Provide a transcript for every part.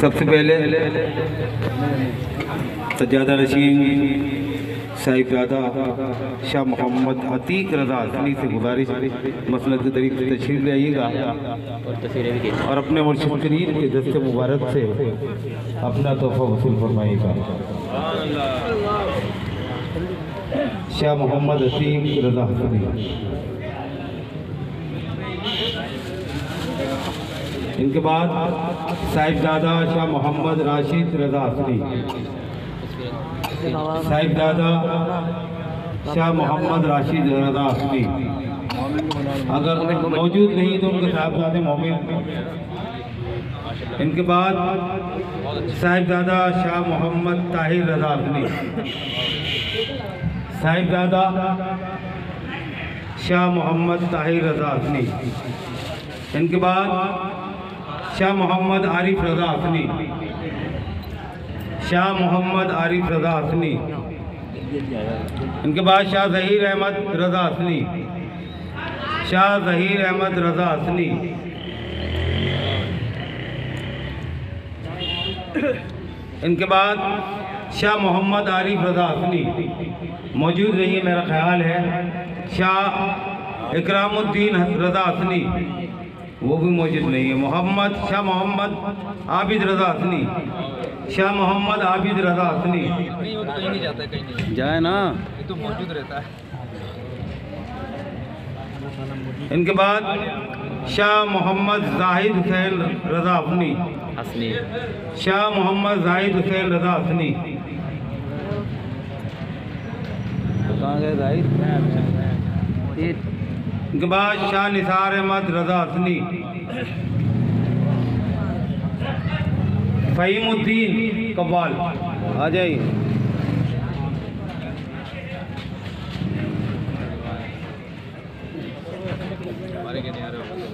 सबसे पहले सज्जादा नशीन साहिबजादा शाह मोहम्मद अतीक रज़ा हसनी से गुजारिश मसनद के तरीके से तशरीफ़ ले आइएगा और अपने मुर्शिद करीम के दस्ते मुबारक से अपना तोहफ़ा वसूल फरमाइएगा। शाह मोहम्मद अतीक रज़ा हसनी। इनके बाद साहिबजादा शाह मोहम्मद राशिद रज़ा हसनी। साहिबजादा शाह मोहम्मद राशिद रज़ा हसनी अगर मौजूद नहीं तो उनके साहिबजादे मोमिन। इनके बाद साहिबजादा शाह मोहम्मद ताहिर रज़ा हसनी। साहिबजादा शाह मोहम्मद ताहिर रज़ा हसनी। इनके बाद शाह मोहम्मद आरिफ रज़ा हसनी। शाह मोहम्मद आरिफ रज़ा हसनी। इनके बाद शाह ज़हीर अहमद रज़ा हसनी। शाह ज़हीर अहमद रज़ा हसनी। इनके बाद शाह मोहम्मद आरिफ रज़ा हसनी मौजूद नहीं है मेरा ख्याल है। शाह इकरामुद्दीन रज़ा हसनी वो भी मौजूद नहीं है। शाह मोहम्मद आबिद रज़ा हसनी। शाह मोहम्मद आबिद रज़ा हसनी नहीं जाता है, कहीं जाए ना, ये तो मौजूद रहता है। इनके बाद शाह मोहम्मद जाहिद हुसैन रज़ा हसनी। शाह मोहम्मद जाहिद हुसैन रज़ा हसनी। कहाँ गए जाहिद? इनके बाद शाह निसार अहमद रज़ा हसनी। फ़हीमुद्दीन कव्वाल आ जाइए।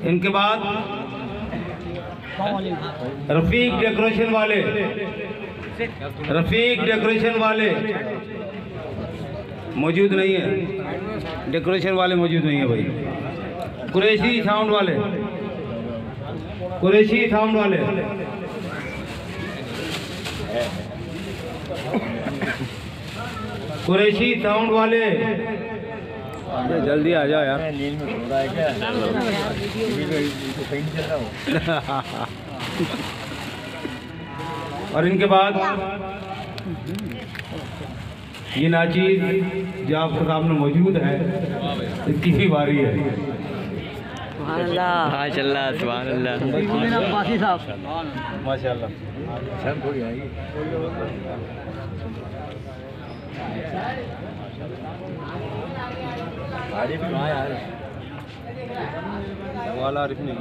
इनके बाद रफ़ीक डेकोरेशन वाले। रफ़ीक डेकोरेशन वाले मौजूद नहीं है। डेकोरेशन वाले मौजूद नहीं है भाई। कुरैशी साउंड वाले। कुरैशी साउंड वाले। कुरैशी साउंड वाले जल्दी आ जाओ यार। और इनके बाद ये नाचीज जो आपके सामने मौजूद है इसकी भी बारी है। माशाअल्लाह सुभान अल्लाह माशाअल्लाह। आरिफ कहाँ है? आरिफ नहीं।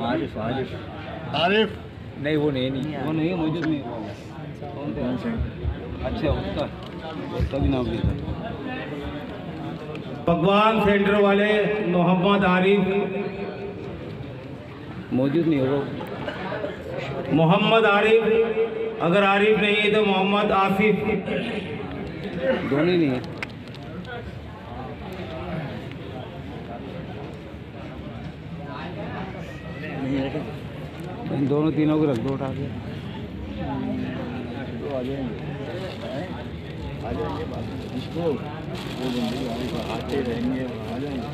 आरिफ नहीं, वो नहीं वो नहीं है, मौजूद नहीं। अच्छा उसका भी नाम लिखा। भगवान सेंटर वाले मोहम्मद आरिफ मौजूद नहीं होगा। मोहम्मद आरिफ, अगर आरिफ नहीं है तो मोहम्मद आसिफ, दोनों ही नहीं है। इन दोनों तीनों को रख दो उठा के। इसको आते रहेंगे, आ जाएंगे।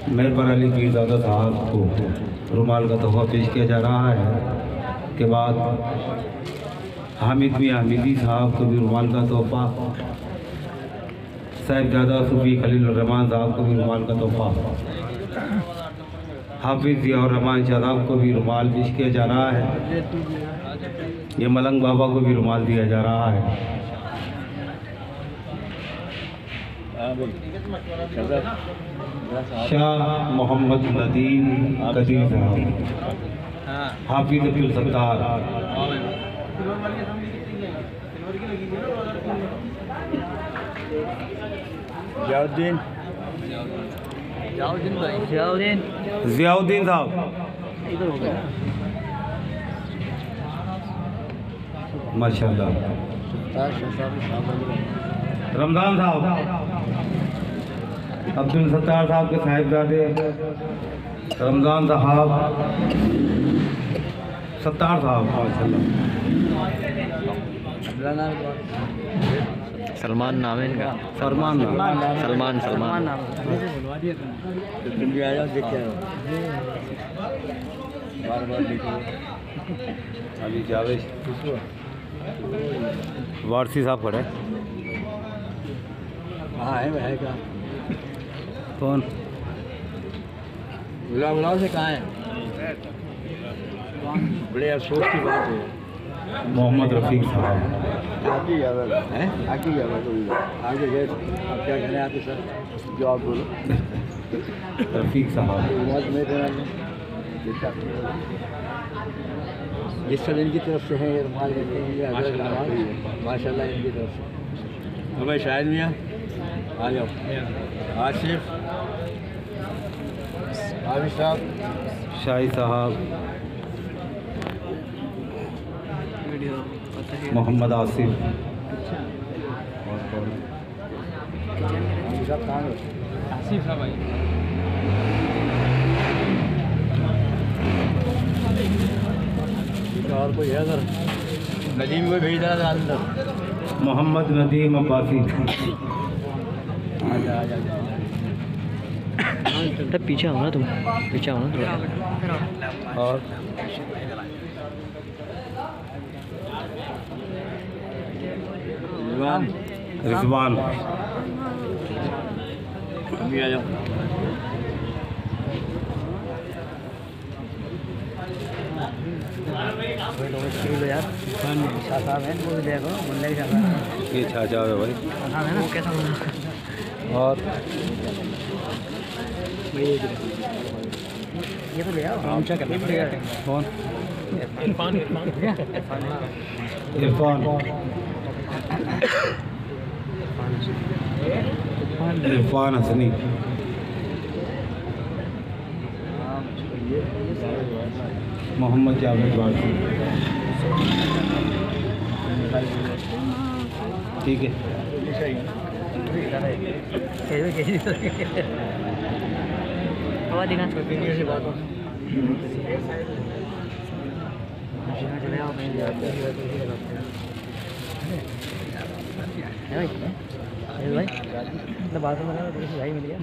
मेहरबान अली पीरजादा साहब को रुमाल का तोहफा पेश किया जा रहा है। के बाद हामिद मियां हमीदी साहब को भी रुमाल का तोहफा। साहिबजादा सूफी खलील रहमान साहब को भी रुमाल का तोहफा। हाफिज़ ज़ियाउर रहमान शाह साहब को भी रुमाल पेश किया जा रहा है। ये मलंग बाबा को भी रुमाल दिया जा रहा है। शाह मोहम्मद नदीम कदीर साहब। हाफिज़ अब्दुल सत्तार। ज़ियाउद्दीन साहब। माशाअल्लाह। रमज़ान साहब। अब्दुल सत्तार साहब के साहिबजादे रमज़ान साहब, सत्तार साहब माशाल्लाह। सलमान नाम है इनका। सलमान सलमान नाम अभी जावेद वारसी साहब खड़े। हाँ है क्या कौन? बुलाओ से कहाँ है? बड़े अफसोस की बात है। मोहम्मद रफ़ीक साहब। आगे गए अब क्या कहने आते सर? जो आप बोलो। रफ़ीक साहब। जिस सर इनकी तरफ से है माशाल्लाह इनकी तरफ से। भाई शायद मियाँ आ जाओ। आसिफ आबिद साहब, शाही साहब, मोहम्मद आसिफ। आसिफ साहब भाई और कोई है सर? नदीम को भेज देना था अंदर। मोहम्मद नदीम अब्बासी। तब पीछे आओ ना तुम, पीछे आओ ना थोड़ा। और रिजवान। अभी आ जाओ। यार साहब है वो देखो मुन्ने के साथ ये छाछा है भाई। है ना वो कैसा बना और ये तो ले आओ हम क्या करना पड़ेगा। कौन? इरफान इरफान हसनी। मोहम्मद जावेद वारसी। ठीक है। हवा दिखा। भाई बात में भाई मिल गया।